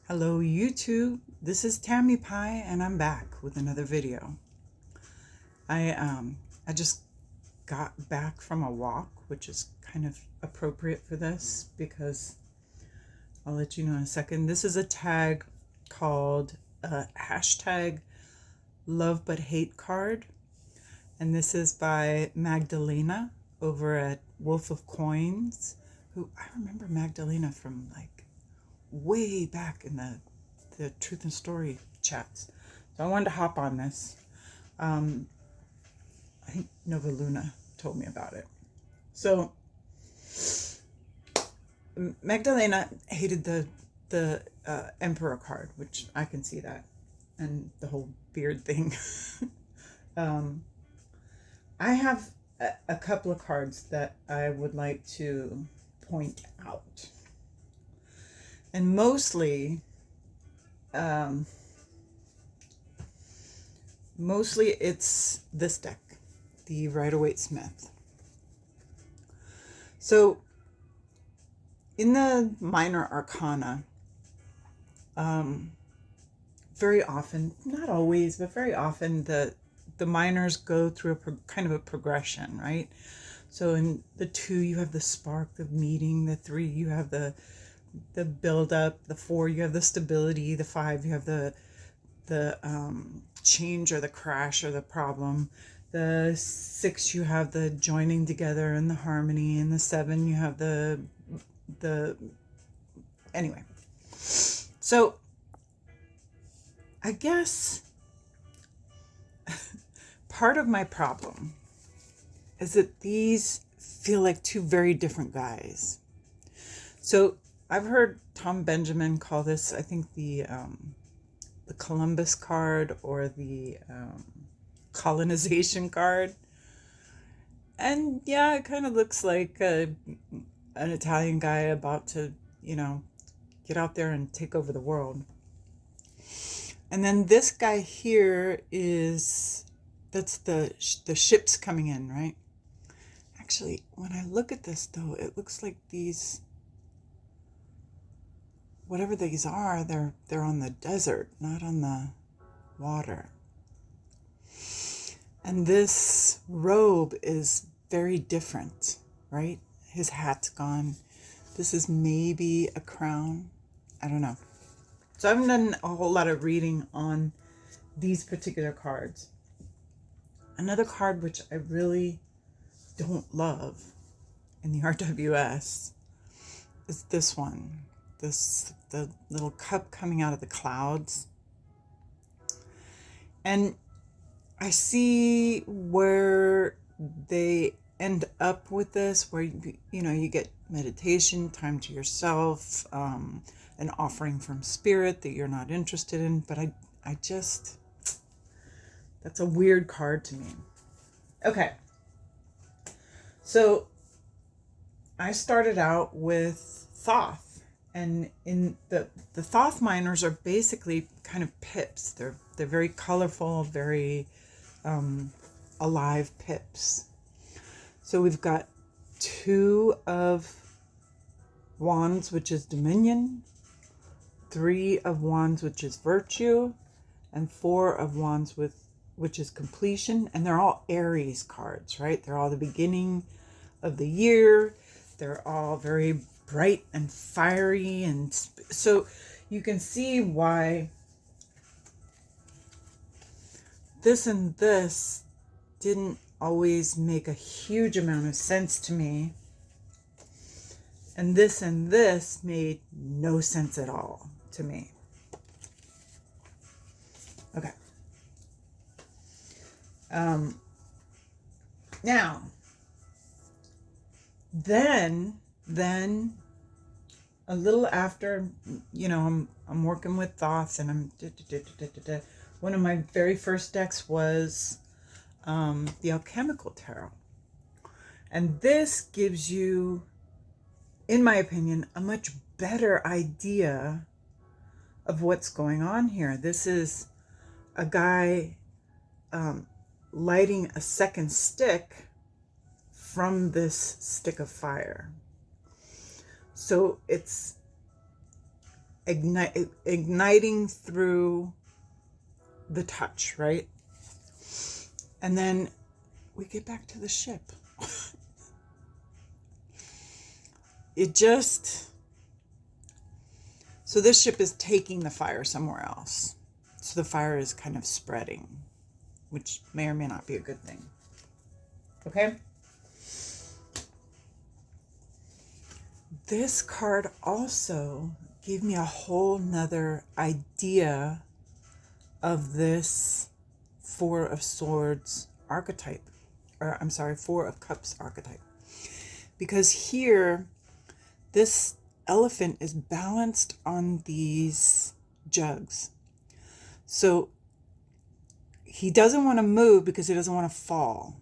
Hello YouTube, this is Tammy Pie and I'm back with another video. I just got back from a walk, which is kind of appropriate for this because I'll let you know in a second. This is a tag called hashtag love but hate card, and this is by Magdalena over at Wolf of Coins, who I remember Magdalena from like way back in the Truth and Story chats. So I wanted to hop on this. I think Nova Luna told me about it. So Magdalena hated the Emperor card, which I can see that, and the whole beard thing. I have a couple of cards that I would like to point out. And mostly it's this deck, the Rider-Waite-Smith. So in the minor arcana, very often, not always, but very often the minors go through a kind of a progression, right? So in the 2, you have the spark, the meeting. The 3, you have the build up. The 4, you have the stability. The 5, you have the change or the crash or the problem. The 6, you have the joining together and the harmony. And the 7, you have the anyway. So I guess part of my problem is that these feel like two very different guys. So I've heard Tom Benjamin call this, I think, the Columbus card or the colonization card. And yeah, it kind of looks like an Italian guy about to, get out there and take over the world. And then this guy here that's the ships coming in, right? Actually, when I look at this, though, it looks like these, whatever these are, they're on the desert, not on the water. And this robe is very different, right? His hat's gone. This is maybe a crown. I don't know. So I haven't done a whole lot of reading on these particular cards. Another card which I really don't love in the RWS is this one. The little cup coming out of the clouds. And I see where they end up with this, where you get meditation, time to yourself, an offering from spirit that you're not interested in. But I just, that's a weird card to me. Okay. So I started out with Thoth, and in the Thoth minors are basically kind of pips. They're very colorful, very alive pips. So we've got 2 of Wands, which is Dominion, 3 of Wands, which is Virtue, and 4 of Wands, which is Completion. And they're all Aries cards, right? They're all the beginning of the year. They're all very bright and fiery. And so you can see why this and this didn't always make a huge amount of sense to me. And this made no sense at all to me. Okay. Now, then a little after, I'm working with Thoth, and I'm one of my very first decks was the Alchemical Tarot. And this gives you, in my opinion, a much better idea of what's going on here. This is a guy lighting a second stick from this stick of fire. So it's igniting through the touch, right? And then we get back to the ship. So this ship is taking the fire somewhere else. So the fire is kind of spreading, which may or may not be a good thing. Okay? This card also gave me a whole nother idea of this Four of Swords archetype. Or, I'm sorry, Four of Cups archetype. Because here, this elephant is balanced on these jugs. So he doesn't want to move because he doesn't want to fall.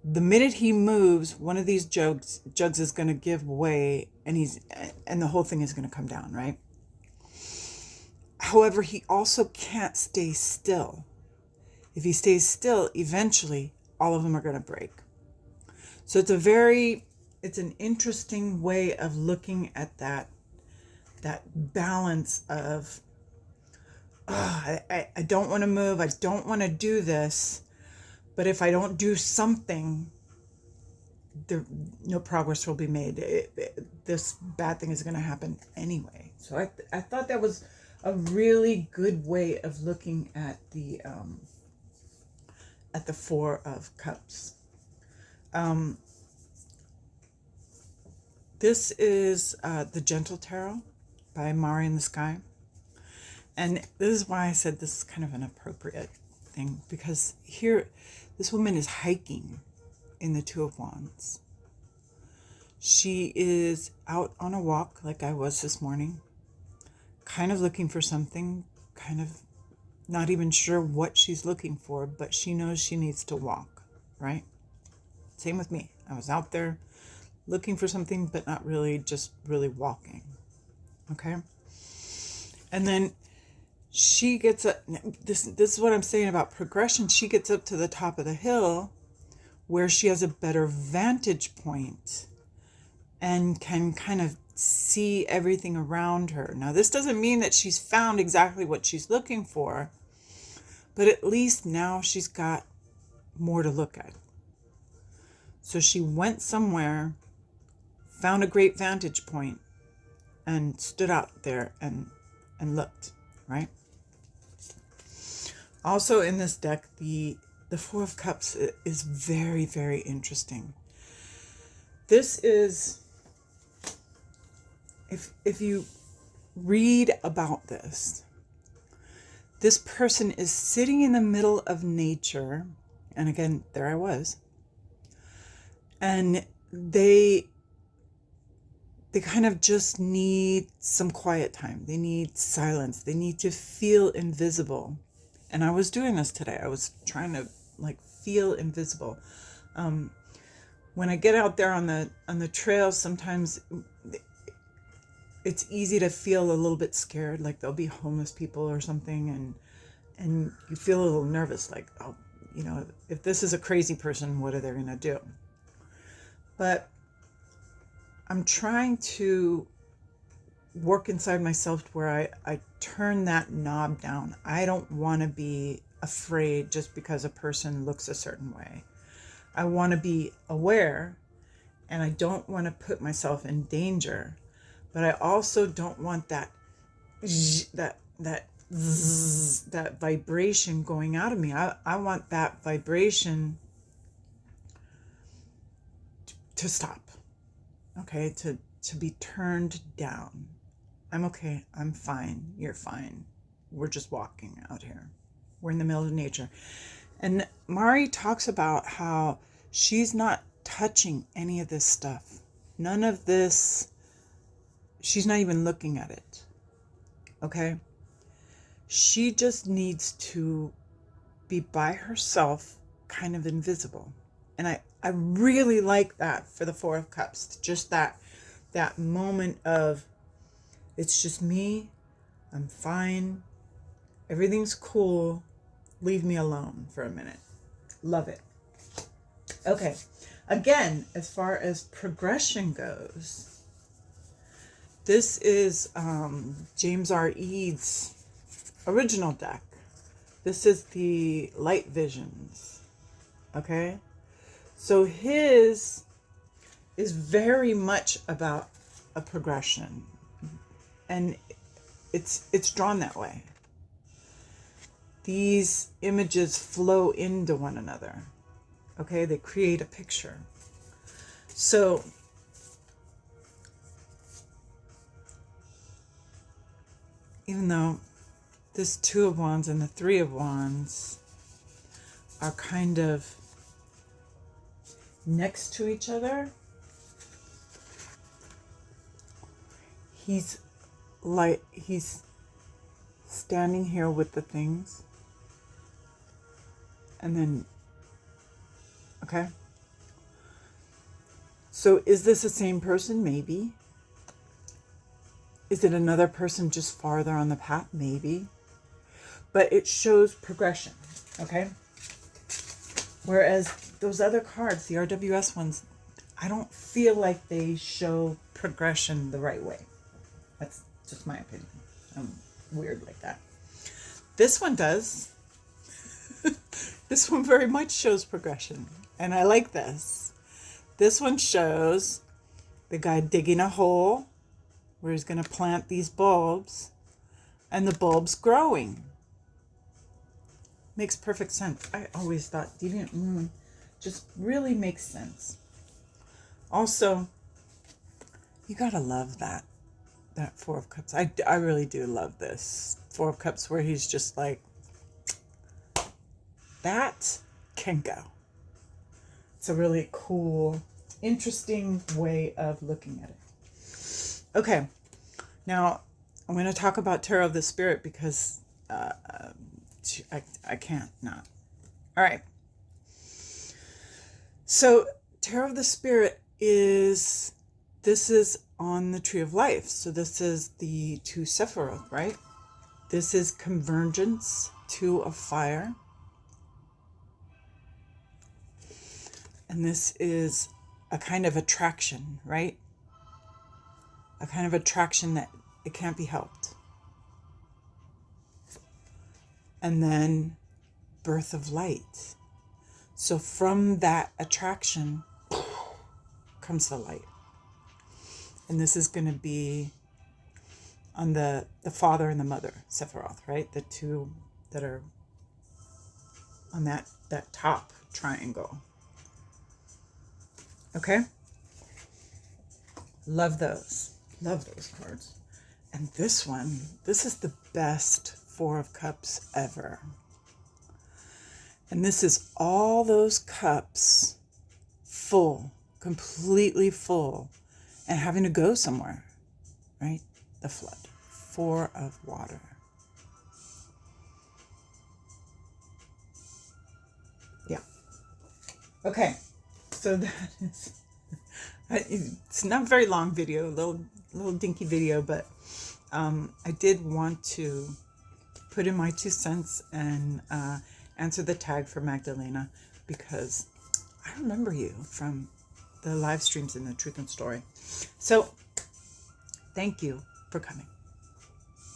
The minute he moves, one of these jugs is going to give way, and the whole thing is going to come down, right? However, he also can't stay still. If he stays still, eventually all of them are going to break. So it's an interesting way of looking at that balance of, I don't want to move, I don't want to do this, but if I don't do something, no progress will be made. This bad thing is going to happen anyway. So I thought that was a really good way of looking at the Four of Cups. This is the Gentle Tarot by Mari in the Sky. And this is why I said this is kind of an appropriate thing, because here, this woman is hiking in the Two of Wands. She is out on a walk like I was this morning, kind of looking for something, kind of not even sure what she's looking for, but she knows she needs to walk, right? Same with me. I was out there looking for something, but not really, just really walking. Okay? And then she gets up. This is what I'm saying about progression. She gets up to the top of the hill where she has a better vantage point and can kind of see everything around her. Now, this doesn't mean that she's found exactly what she's looking for, but at least now she's got more to look at. So she went somewhere, found a great vantage point, and stood out there and looked, right? Also in this deck, the Four of Cups is very, very interesting. This is, if you read about this person is sitting in the middle of nature, and again, there I was, and they kind of just need some quiet time. They need silence. They need to feel invisible. And I was doing this today. I was trying to feel invisible. When I get out there on the trails, sometimes it's easy to feel a little bit scared, like there'll be homeless people or something, and you feel a little nervous, like, oh, if this is a crazy person, what are they going to do? But I'm trying to work inside myself where I turn that knob down. I don't want to be afraid just because a person looks a certain way. I want to be aware, and I don't want to put myself in danger, but I also don't want that vibration going out of me. I want that vibration to stop. Okay, to be turned down. I'm okay. I'm fine. You're fine. We're just walking out here. We're in the middle of nature. And Mari talks about how she's not touching any of this stuff. None of this. She's not even looking at it. Okay? She just needs to be by herself, kind of invisible. And I really like that for the Four of Cups. Just that moment of, it's just me, I'm fine, everything's cool, leave me alone for a minute. Love it. Okay, again, as far as progression goes, This is James R. Eads' original deck. This is the Light Visions. Okay? So his is very much about a progression. And it's drawn that way. These images flow into one another. Okay? They create a picture. So even though this Two of Wands and the Three of Wands are kind of next to each other, he's standing here with the things, and then, okay, so is this the same person? Maybe. Is it another person just farther on the path? Maybe. But it shows progression, okay? Whereas those other cards, the RWS ones, I don't feel like they show progression the right way. That's just my opinion. I'm weird like that. This one does. This one very much shows progression. And I like this. This one shows the guy digging a hole where he's going to plant these bulbs, and the bulbs growing. Makes perfect sense. I always thought Deviant Moon just really makes sense. Also, you gotta love that Four of Cups. I really do love this Four of Cups, where he's just like, that can go. It's a really cool, interesting way of looking at it. Okay, now I'm going to talk about Tarot of the Spirit because I can't not. All right. So Tarot of the Spirit this is on the Tree of Life. So this is the two Sephiroth, right? This is Convergence, Two of Fire. And this is a kind of attraction, right? A kind of attraction that it can't be helped. And then Birth of Light. So from that attraction comes the light. And this is going to be on the father and the mother, Sephiroth, right? The two that are on that top triangle. Okay? Love those. Love those cards. And this one, this is the best Four of Cups ever. And this is all those cups full, completely full, and having to go somewhere, right? The flood. Four of water. Yeah. Okay. So that is, it's not a very long video, a little dinky video, but I did want to put in my 2 cents and answer the tag for Magdalena, because I remember you from the live streams in the Truth and Story. So thank you for coming.